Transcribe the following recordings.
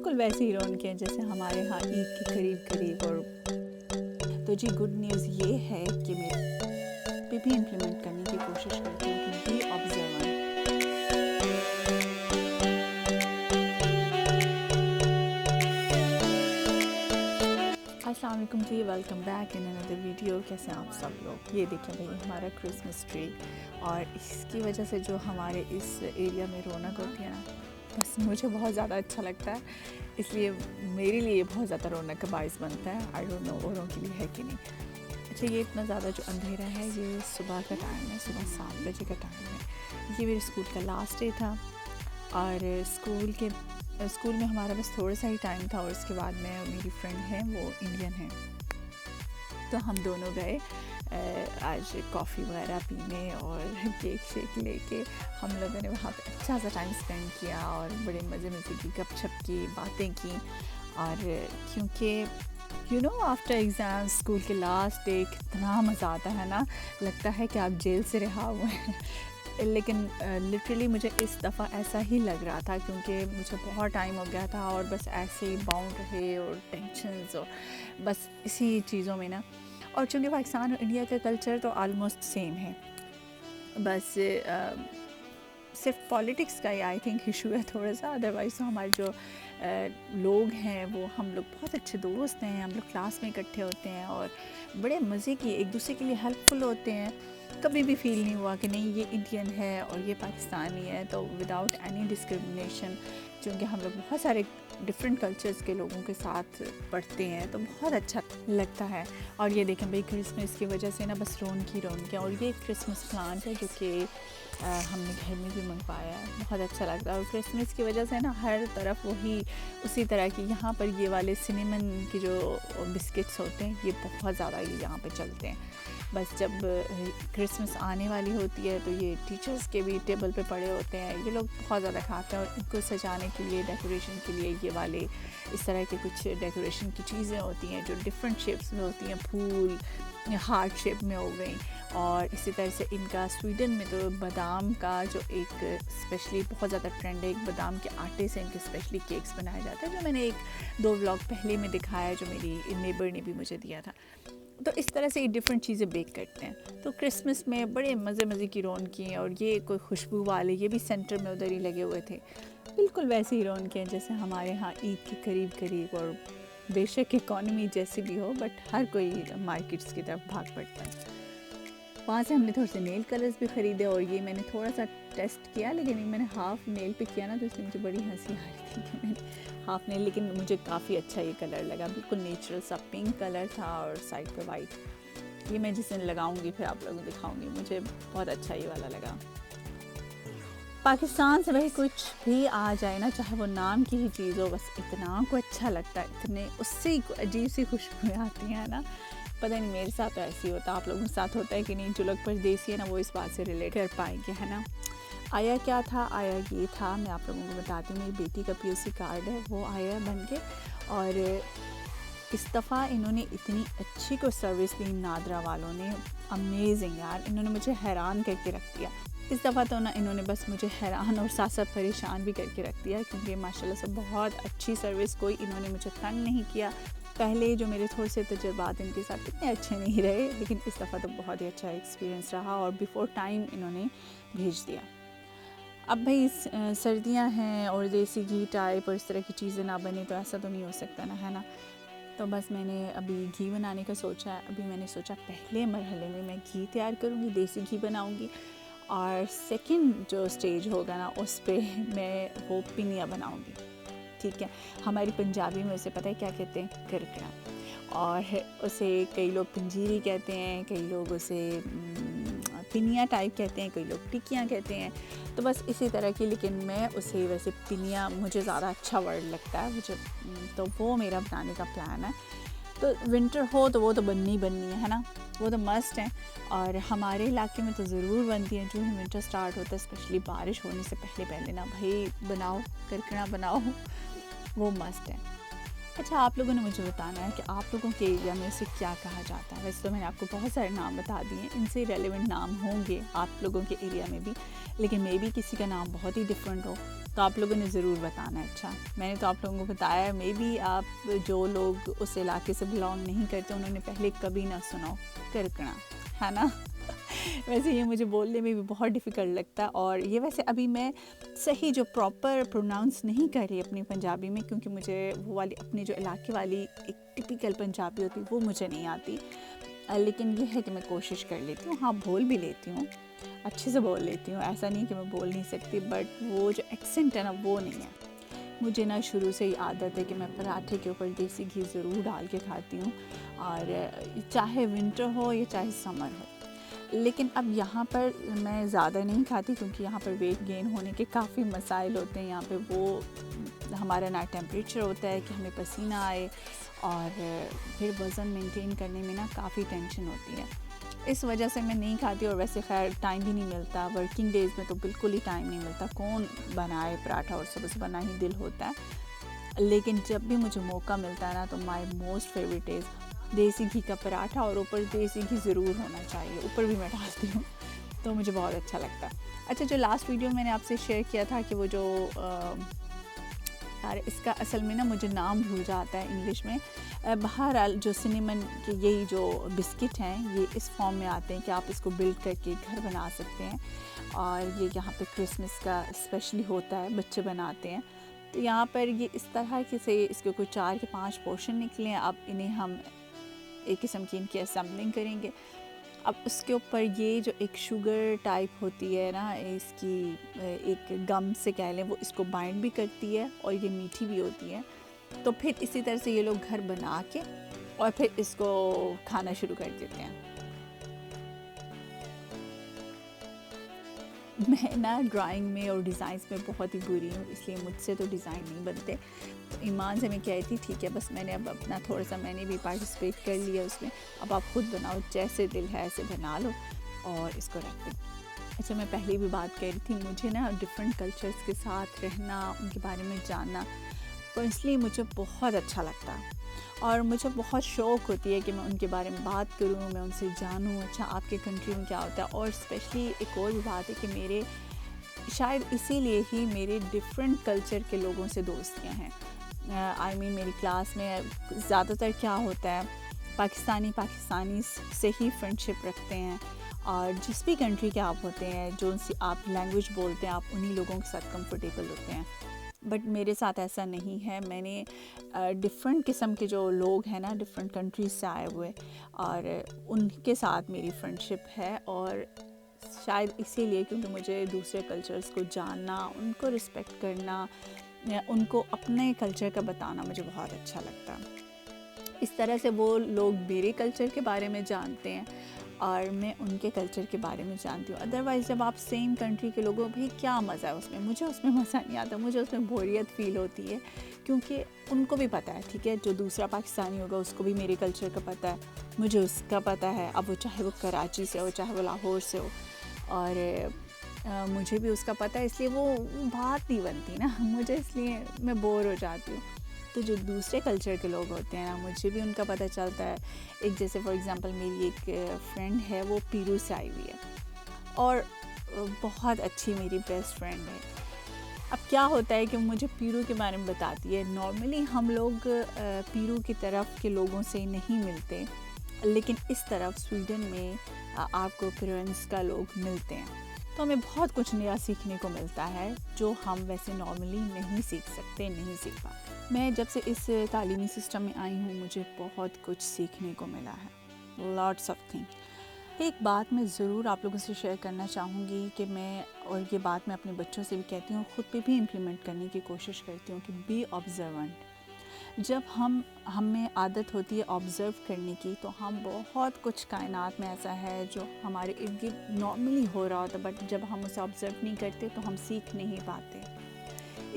بالکل ویسے ہی رونقیں ہیں جیسے ہمارے ہاں عید کے قریب. اور تو جی گڈ نیوز یہ ہے کہ میں بھی امپلیمنٹ کرنے کی کوشش کرتی ہوں کہ بی آبزرور. السلام علیکم جی، ویلکم بیک ان اندر ویڈیو. کیسے ہیں آپ سب لوگ؟ یہ دیکھیں بھائی ہمارا کرسمس ٹری، اور اس کی وجہ سے جو ہمارے اس ایریا میں رونق ہوتی ہے نا، بس مجھے بہت زیادہ اچھا لگتا ہے. اس لیے میرے لیے بہت زیادہ رونق کا باعث بنتا ہے. آئی ڈونٹ نو اوروں کے لیے ہے کہ نہیں. اچھا، یہ اتنا زیادہ جو اندھیرا ہے یہ صبح کا ٹائم ہے، صبح 7 بجے کا ٹائم ہے. یہ میرے اسکول کا لاسٹ ڈے تھا، اور اسکول میں ہمارا بس تھوڑا سا ہی ٹائم تھا، اور اس کے بعد میں میری فرینڈ ہے وہ انڈین ہے، تو ہم دونوں گئے آج کافی وغیرہ پینے اور کیک شیک لے کے. ہم لوگوں نے وہاں پہ اچھا سا ٹائم اسپینڈ کیا اور بڑے مزے کی گپ شپ کی، باتیں کی. اور کیونکہ آفٹر ایگزام اسکول کے لاسٹ ڈے کتنا مزہ آتا ہے نا، لگتا ہے کہ آپ جیل سے رہا ہوئے ہیں. لیکن لٹرلی مجھے اس دفعہ ایسا ہی لگ رہا تھا، کیونکہ مجھے بہت ٹائم ہو گیا تھا اور بس ایسے ہی باؤنڈ رہے اور ٹینشنز اور بس اسی چیزوں میں نا. اور چونکہ پاکستان اور انڈیا کا کلچر تو آلموسٹ سیم ہے، بس صرف پالیٹکس کا ہی آئی تھنک ایشو ہے تھوڑا سا. ادروائز تو ہمارے جو لوگ ہیں وہ ہم لوگ بہت اچھے دوست ہیں. ہم لوگ کلاس میں اکٹھے ہوتے ہیں اور بڑے مزے کی ایک دوسرے کے لیے ہیلپ فل ہوتے ہیں. کبھی بھی فیل نہیں ہوا کہ نہیں یہ انڈین ہے اور یہ پاکستانی ہے، تو وداؤٹ اینی ڈسکرمنیشن. چونکہ ہم لوگ بہت سارے ڈفرینٹ کلچرز کے لوگوں کے ساتھ پڑھتے ہیں تو بہت اچھا لگتا ہے. اور یہ دیکھیں بھائی کرسمس کی وجہ سے نا بس رونق ہے. اور یہ کرسمس پلانٹ ہے جو کہ ہم نے گھر میں بھی منگوایا ہے، بہت اچھا لگتا ہے. اور کرسمس کی وجہ سے نا ہر طرف وہی اسی طرح کی یہاں پر یہ والے سنیمن کے جو بسکٹس ہوتے ہیں یہ بہت زیادہ یہاں پہ چلتے ہیں. بس جب کرسمس آنے والی ہوتی ہے تو یہ ٹیچرز کے بھی ٹیبل پہ پڑے ہوتے ہیں، یہ لوگ بہت زیادہ کھاتے ہیں. اور ان کو سجانے کے لیے، ڈیکوریشن کے لیے یہ والے اس طرح کے کچھ ڈیکوریشن کی چیزیں ہوتی ہیں جو ڈفرینٹ شیپس میں ہوتی ہیں، پھول ہارٹ شیپ میں ہو گئیں. اور اسی طرح سے ان کا سویڈن میں تو بادام کا جو ایک اسپیشلی بہت زیادہ ٹرینڈ ہے، ایک بادام کے آٹے سے ان کے اسپیشلی کیکس بنایا جاتا ہے، جو میں نے 1-2 ولاگ پہلے میں دکھایا جو میری نیبر نے بھی مجھے دیا تھا. تو اس طرح سے یہ ڈفرینٹ چیزیں بیک کرتے ہیں. تو کرسمس میں بڑے مزے کی رونقیں ہیں. اور یہ کوئی خوشبو والے یہ بھی سینٹر میں ادھر ہی لگے ہوئے تھے. بالکل ویسے ہی رونقیں ہیں جیسے ہمارے ہاں عید کے قریب. اور بے شک اکانومی جیسی بھی ہو، بٹ ہر کوئی مارکیٹس کی طرف بھاگ پڑتا ہے. وہاں سے ہم نے تھوڑے سے نیل کلرز بھی خریدے، اور یہ میں نے تھوڑا سا ٹیسٹ کیا، لیکن میں نے ہاف نیل پہ کیا نا، تو اس میں مجھے بڑی ہنسی آ رہی تھی کہ میں نے ہاف نیل، لیکن مجھے کافی اچھا یہ کلر لگا. بالکل نیچرل سا پنک کلر تھا اور سائڈ پہ وائٹ. یہ میں جس دن لگاؤں گی پھر آپ لوگوں کو دکھاؤں گی. مجھے بہت اچھا یہ والا لگا. پاکستان سے بھائی کچھ بھی آ جائے نا، چاہے وہ نام کی ہی چیز ہو، بس اتنا کو اچھا لگتا ہے، اتنے اس سے عجیب سی خوشبوئیں آتی ہیں نا. پتہ نہیں میرے ساتھ تو ایسے ہی ہوتا، آپ لوگوں کے ساتھ ہوتا ہے کہ نہیں. جو لوگ پردیسی ہے نا وہ اس بات سے ریلیٹ کر پائیں گے، ہے نا. آیا کیا تھا، آیا یہ تھا، میں آپ لوگوں کو بتاتی ہوں. میری بیٹی کا POC کارڈ ہے، وہ آیا بن کے. اور اس دفعہ انہوں نے اتنی اچھی کو سروس دی نادرا والوں نے، امیزنگ یار. انہوں نے مجھے حیران کر کے رکھ دیا اس دفعہ. تو نا انہوں نے بس مجھے حیران اور ساتھ ساتھ پریشان بھی کر کے رکھ دیا، کیونکہ ماشاءاللہ سے بہت اچھی سروس. کوئی انہوں نے مجھے تنگ نہیں کیا. پہلے جو میرے تھوڑے سے تجربات ان کے ساتھ اتنے اچھے نہیں رہے، لیکن اس دفعہ تو بہت ہی اچھا ایکسپیرینس رہا. اور بیفور ٹائم انہوں نے بھیج دیا. اب بھائی سردیاں ہیں اور دیسی گھی ٹائپ اور اس طرح کی چیزیں نہ بنے تو ایسا تو نہیں ہو سکتا نا، ہے نا. تو بس میں نے ابھی گھی بنانے کا سوچا ہے. ابھی میں نے سوچا پہلے مرحلے میں گھی تیار کروں گی، دیسی گھی بناؤں گی. اور سیکنڈ جو اسٹیج ہوگا نا اس پہ میں وہ پنیا بناؤں گی. ٹھیک ہے، ہماری پنجابی میں اسے پتہ ہے کیا کہتے ہیں، کرکڑا. اور اسے کئی لوگ پنجیری کہتے ہیں، کئی لوگ اسے پنیا ٹائپ کہتے ہیں، کئی لوگ ٹکیاں کہتے ہیں. تو بس اسی طرح کی، لیکن میں اسے ویسے پنیا مجھے زیادہ اچھا ورڈ لگتا ہے مجھے. تو وہ میرا بنانے کا پلان ہے. تو ونٹر ہو تو وہ تو بننی ہے نا، وہ تو مسٹ ہے. اور ہمارے علاقے میں تو ضرور بنتی ہیں جو ہی ونٹر سٹارٹ ہوتا ہے، اسپیشلی بارش ہونے سے پہلے نا بھائی بناؤ، کرکڑا بناؤ، وہ مسٹ ہے. اچھا، آپ لوگوں نے مجھے بتانا ہے کہ آپ لوگوں کے ایریا میں اسے کیا کہا جاتا ہے. ویسے تو میں نے آپ کو بہت سارے نام بتا دیے ہیں، ان سے ریلیونٹ نام ہوں گے آپ لوگوں کے ایریا میں بھی، لیکن مے بی کسی کا نام بہت ہی ڈفرینٹ ہو. تو تو آپ لوگوں نے ضرور بتانا ہے. اچھا میں نے تو آپ لوگوں کو بتایا, مے بی آپ جو لوگ اس علاقے سے بلانگ نہیں کرتے انہوں نے پہلے کبھی نہ سنا کرکنا, ہے نا. ویسے یہ مجھے بولنے میں بھی بہت ڈیفیکلٹ لگتا ہے, اور یہ ویسے ابھی میں صحیح جو پراپر پروناؤنس نہیں کر رہی اپنی پنجابی میں, کیونکہ مجھے وہ والی اپنی جو علاقے والی ایک ٹپیکل پنجابی ہوتی وہ مجھے نہیں آتی, لیکن یہ ہے کہ میں کوشش کر لیتی ہوں. ہاں بول بھی لیتی ہوں, اچھے سے بول لیتی ہوں, ایسا نہیں کہ میں بول نہیں سکتی, بٹ وہ جو ایکسنٹ ہے نا وہ نہیں ہے. مجھے نا شروع سے ہی عادت ہے کہ میں پراٹھے کے اوپر دیسی گھی ضرور ڈال کے کھاتی ہوں, اور چاہے ونٹر ہو یا چاہے سمر ہو. لیکن اب یہاں پر میں زیادہ نہیں کھاتی کیونکہ یہاں پر ویٹ گین ہونے کے کافی مسائل ہوتے ہیں. یہاں پہ وہ ہمارا نا ٹیمپریچر ہوتا ہے کہ ہمیں پسینہ آئے, اور پھر وزن مینٹین کرنے میں نا کافی ٹینشن ہوتی ہے. اس وجہ سے میں نہیں کھاتی, اور ویسے خیر ٹائم بھی نہیں ملتا, ورکنگ ڈیز میں تو بالکل ہی ٹائم نہیں ملتا, کون بنائے پراٹھا, اور صبح صبح نہ ہی دل ہوتا ہے. لیکن جب بھی مجھے موقع ملتا ہے نا تو مائی موسٹ فیوریٹ از دیسی گھی کا پراٹھا, اور اوپر دیسی گھی ضرور ہونا چاہیے, اوپر بھی میں ڈالتی ہوں تو مجھے بہت اچھا لگتا ہے. اچھا جو لاسٹ ویڈیو میں نے آپ سے شیئر کیا تھا کہ وہ جو اس کا اصل میں نا مجھے نام بھول جاتا ہے انگلش میں, بہرحال جو سنیمن کے یہی جو بسکٹ ہیں یہ اس فارم میں آتے ہیں کہ آپ اس کو بلڈ کر کے گھر بنا سکتے ہیں, اور یہ یہاں پہ کرسمس کا اسپیشلی ہوتا ہے, بچے بناتے ہیں. تو یہاں پر یہ اس طرح کے سے اس کے کوئی 4 کے 5 پورشن نکلے ہیں. اب انہیں ہم ایک قسم کی ان کی اسمبلنگ کریں گے. اب اس کے اوپر یہ جو ایک شوگر ٹائپ ہوتی ہے نا, اس کی ایک گم سے کہہ لیں, وہ اس کو بائنڈ بھی کرتی ہے اور یہ میٹھی بھی ہوتی ہے. تو پھر اسی طرح سے یہ لوگ گھر بنا کے اور پھر اس کو کھانا شروع کر دیتے ہیں. میں نا ڈرائنگ میں اور ڈیزائنس میں بہت ہی بری ہوں, اس لیے مجھ سے تو ڈیزائن نہیں بنتے. تو ایمان سے میں کہتی تھی ٹھیک ہے بس میں نے اب اپنا تھوڑا سا میں نے بھی پارٹیسپیٹ کر لیا اس میں, اب آپ خود بناؤ, جیسے دل ہے ایسے بنا لو اور اس کو رکھ دو. اچھا میں پہلے بھی بات کر رہی تھی, مجھے نا ڈفرینٹ کلچرس کے ساتھ رہنا, ان کے بارے میں جاننا, تو اس لیے مجھے بہت اچھا لگتا ہے, اور مجھے بہت شوق ہوتی ہے کہ میں ان کے بارے میں بات کروں, میں ان سے جانوں. اچھا آپ کے کنٹری میں کیا ہوتا ہے, اور اسپیشلی ایک اور بھی بات ہے کہ میرے شاید اسی لیے ہی میرے ڈفرینٹ کلچر کے لوگوں سے دوستیاں ہیں. آئی مین میری کلاس میں زیادہ تر کیا ہوتا ہے, پاکستانی سے ہی فرینڈشپ رکھتے ہیں, اور جس بھی کنٹری کے آپ ہوتے ہیں, جو سی آپ لینگویج بولتے ہیں, آپ انہی لوگوں کے ساتھ کمفرٹیبل ہوتے ہیں. بٹ میرے ساتھ ایسا نہیں ہے. میں نے ڈفرینٹ قسم کے جو لوگ ہیں نا, ڈفرینٹ کنٹریز سے آئے ہوئے, اور ان کے ساتھ میری فرینڈشپ ہے. اور شاید اسی لیے کیونکہ مجھے دوسرے کلچرز کو جاننا, ان کو رسپیکٹ کرنا, ان کو اپنے کلچر کا بتانا مجھے بہت اچھا لگتا ہے. اس طرح سے وہ لوگ میرے کلچر کے بارے میں جانتے ہیں اور میں ان کے کلچر کے بارے میں جانتی ہوں. ادروائز جب آپ سیم کنٹری کے لوگوں, بھائی کیا مزہ ہے اس میں, مجھے اس میں مزہ نہیں آتا, مجھے اس میں بوریت فیل ہوتی ہے, کیونکہ ان کو بھی پتہ ہے ٹھیک ہے, جو دوسرا پاکستانی ہوگا اس کو بھی میرے کلچر کا پتہ ہے, مجھے اس کا پتہ ہے. اب وہ چاہے وہ کراچی سے ہو, چاہے وہ لاہور سے ہو, اور مجھے بھی اس کا پتہ ہے, اس لیے وہ بات نہیں بنتی نا مجھے, اس لیے میں بور ہو جاتی ہوں. تو جو دوسرے کلچر کے لوگ ہوتے ہیں نا, مجھے بھی ان کا پتہ چلتا ہے. ایک جیسے فار ایگزامپل میری ایک فرینڈ ہے, وہ پیرو سے آئی ہوئی ہے, اور بہت اچھی میری بیسٹ فرینڈ ہے. اب کیا ہوتا ہے کہ مجھے پیرو کے بارے میں بتاتی ہے. نارملی ہم لوگ پیرو کی طرف کے لوگوں سے نہیں ملتے, لیکن اس طرف سویڈن میں آپ کو پیرونس کا لوگ ملتے ہیں, تو ہمیں بہت کچھ نیا سیکھنے کو ملتا ہے جو ہم ویسے نارملی نہیں سیکھ سکتے, نہیں سیکھ پاتے. میں جب سے اس تعلیمی سسٹم میں آئی ہوں, مجھے بہت کچھ سیکھنے کو ملا ہے, لاٹس آف تھنگ. ایک بات میں ضرور آپ لوگوں سے شیئر کرنا چاہوں گی کہ میں, اور یہ بات میں اپنے بچوں سے بھی کہتی ہوں, خود پہ بھی امپلیمنٹ کرنے کی کوشش کرتی ہوں کہ بی آبزرونٹ. جب ہمیں عادت ہوتی ہے آبزرو کرنے کی, تو ہم بہت کچھ کائنات میں ایسا ہے جو ہمارے ارد گرد نارملی ہو رہا ہوتا ہے, بٹ جب ہم اسے آبزرو نہیں کرتے تو ہم سیکھ نہیں پاتے.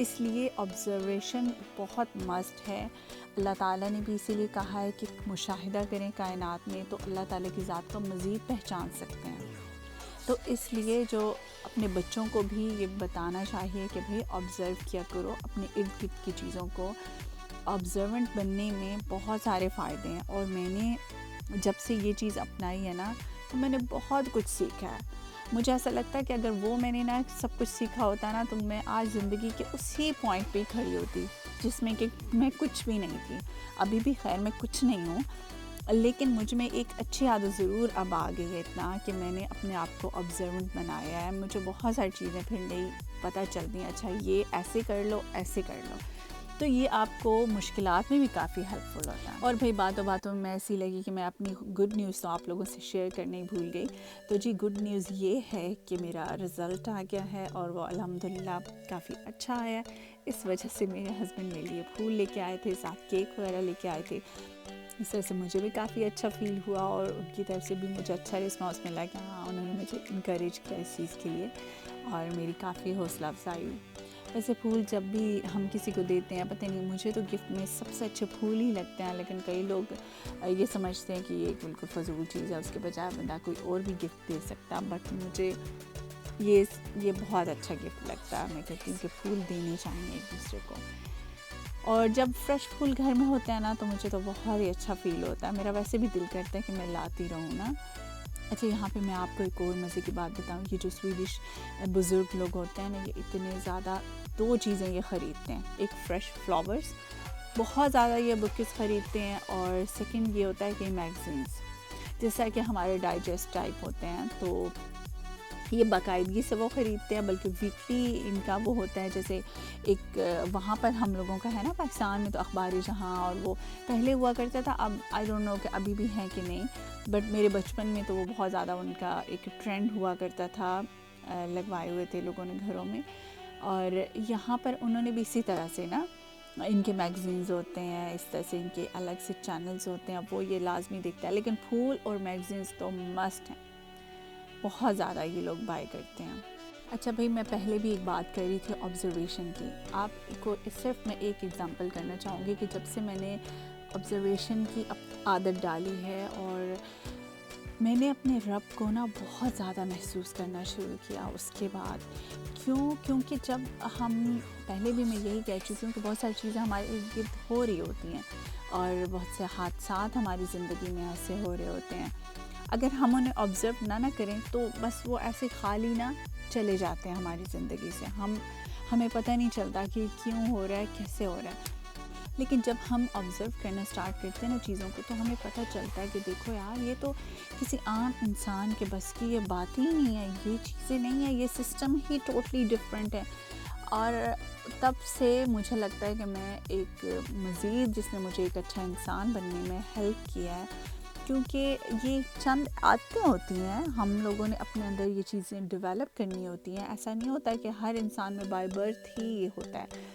اس لیے آبزرویشن بہت مسٹ ہے. اللہ تعالیٰ نے بھی اسی لیے کہا ہے کہ مشاہدہ کریں کائنات میں, تو اللہ تعالیٰ کی ذات کو مزید پہچان سکتے ہیں. تو اس لیے جو اپنے بچوں کو بھی یہ بتانا چاہیے کہ بھئی آبزرو کیا کرو اپنے ارد گرد کی چیزوں کو. آبزرونٹ بننے میں بہت سارے فائدے ہیں, اور میں نے جب سے یہ چیز اپنائی ہے نا, تو میں نے بہت کچھ سیکھا ہے. مجھے ایسا لگتا ہے کہ اگر وہ میں نے نا سب کچھ سیکھا ہوتا نا تو میں آج زندگی کے اسی پوائنٹ پہ ہی کھڑی ہوتی جس میں کہ میں کچھ بھی نہیں تھی. ابھی بھی خیر میں کچھ نہیں ہوں, لیکن مجھ میں ایک اچھی عادت ضرور اب آ گئی ہے اتنا کہ میں نے اپنے آپ کو آبزرونٹ بنایا ہے. مجھے بہت ساری چیزیں پھر نہیں پتہ چلتی ہیں, اچھا یہ ایسے کر لو ایسے کر لو, تو یہ آپ کو مشکلات میں بھی کافی ہیلپ فل ہوتا ہے. اور بھائی باتوں باتوں میں ایسی لگی کہ میں اپنی گڈ نیوز تو آپ لوگوں سے شیئر کرنے ہی بھول گئی. تو جی گڈ نیوز یہ ہے کہ میرا رزلٹ آ گیا ہے اور وہ الحمدللہ کافی اچھا آیا. اس وجہ سے میرے ہسبینڈ میرے لیے پھول لے کے آئے تھے, ساتھ کیک وغیرہ لے کے آئے تھے. اس وجہ سے مجھے بھی کافی اچھا فیل ہوا اور ان کی طرف سے بھی مجھے اچھا رسپانس ملا کہ ہاں انہوں نے مجھے انکریج کیا اس چیز کے لیے, اور میری کافی حوصلہ افزائی ہوئی. ویسے پھول جب بھی ہم کسی کو دیتے ہیں, پتہ نہیں مجھے تو گفٹ میں سب سے اچھے پھول ہی لگتے ہیں, لیکن کئی لوگ یہ سمجھتے ہیں کہ یہ بالکل فضول چیز ہے, اس کے بجائے بندہ کوئی اور بھی گفٹ دے سکتا. بٹ مجھے یہ بہت اچھا گفٹ لگتا ہے. میں کہتی ہوں کہ پھول دینے چاہیے ایک دوسرے کو, اور جب فریش پھول گھر میں ہوتے ہیں نا تو مجھے تو بہت ہی اچھا فیل ہوتا ہے. میرا ویسے بھی دل کرتا ہے کہ میں لاتی رہوں نا. اچھا یہاں پہ میں آپ کو ایک اور مزے کی بات بتاؤں, یہ جو سویڈش بزرگ لوگ ہوتے ہیں نا, یہ اتنے زیادہ 2 چیزیں یہ خریدتے ہیں. ایک فریش فلاورز, بہت زیادہ یہ بکس خریدتے ہیں, اور سیکنڈ یہ ہوتا ہے کہ میگزینس, جیسا کہ ہمارے ڈائجسٹ ٹائپ ہوتے ہیں, تو یہ باقاعدگی سے وہ خریدتے ہیں. بلکہ ویکلی ان کا وہ ہوتا ہے, جیسے ایک وہاں پر ہم لوگوں کا ہے نا پاکستان میں تو اخبار جہاں, اور وہ پہلے ہوا کرتا تھا, اب آئی ڈونٹ نو کہ ابھی بھی ہیں کہ نہیں, بٹ میرے بچپن میں تو وہ بہت زیادہ ان کا ایک ٹرینڈ ہوا کرتا تھا, لگوائے ہوئے تھے لوگوں نے گھروں میں. اور یہاں پر انہوں نے بھی اسی طرح سے نا ان کے میگزینز ہوتے ہیں, اس طرح سے ان کے الگ سے چینلز ہوتے ہیں, وہ یہ لازمی دیکھتا ہے. لیکن پھول اور میگزینز تو مسٹ ہیں, بہت زیادہ یہ لوگ بائی کرتے ہیں. اچھا بھائی, میں پہلے بھی ایک بات کر رہی تھی آبزرویشن کی. آپ کو صرف میں ایک ایگزامپل کرنا چاہوں گی کہ جب سے میں نے آبزرویشن کی عادت ڈالی ہے, اور میں نے اپنے رب کو نا بہت زیادہ محسوس کرنا شروع کیا اس کے بعد. کیونکہ جب ہم پہلے بھی میں یہی کہہ چکی ہوں کہ بہت ساری چیزیں ہمارے ارد گرد ہو رہی ہوتی ہیں, اور بہت سے حادثات ہماری زندگی میں ایسے ہو رہے ہوتے ہیں. اگر ہم انہیں آبزرو نہ کریں تو بس وہ ایسے خالی نہ چلے جاتے ہیں ہماری زندگی سے. ہمیں پتہ نہیں چلتا کہ کیوں ہو رہا ہے, کیسے ہو رہا ہے. لیکن جب ہم آبزرو کرنا اسٹارٹ کرتے ہیں نا چیزوں کو, تو ہمیں پتہ چلتا ہے کہ دیکھو یار, یہ تو کسی عام انسان کے بس کی یہ بات ہی نہیں ہے, یہ چیزیں نہیں ہیں, یہ سسٹم ہی ٹوٹلی ڈفرینٹ ہے. اور تب سے مجھے لگتا ہے کہ میں ایک مزید, جس نے مجھے ایک اچھا انسان بننے میں ہیلپ کیا ہے, کیونکہ یہ چند عادتیں ہوتی ہیں, ہم لوگوں نے اپنے اندر یہ چیزیں ڈیولپ کرنی ہوتی ہیں. ایسا نہیں ہوتا کہ ہر انسان میں بائی برتھ ہی یہ ہوتا ہے.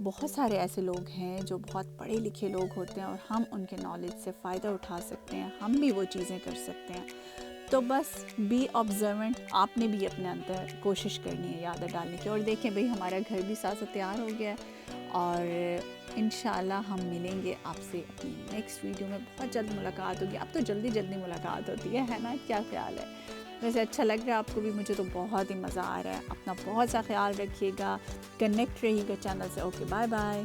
بہت سارے ایسے لوگ ہیں جو بہت پڑھے لکھے لوگ ہوتے ہیں, اور ہم ان کے نالج سے فائدہ اٹھا سکتے ہیں, ہم بھی وہ چیزیں کر سکتے ہیں. تو بس بی آبزرونٹ, آپ نے بھی اپنے اندر کوشش کرنی ہے عادت ڈالنے کی. اور دیکھیں بھئی ہمارا گھر بھی ساتھ تیار ہو گیا ہے, اور انشاءاللہ ہم ملیں گے آپ سے اپنی نیکسٹ ویڈیو میں. بہت جلد ملاقات ہوگی. اب تو جلدی ملاقات ہوتی ہے نا, کیا خیال ہے؟ ویسے اچھا لگ رہا ہے آپ کو بھی, مجھے تو بہت ہی مزہ آ رہا ہے. اپنا بہت سا خیال رکھیے گا, کنیکٹ رہیے گا چینل سے. Okay, bye bye.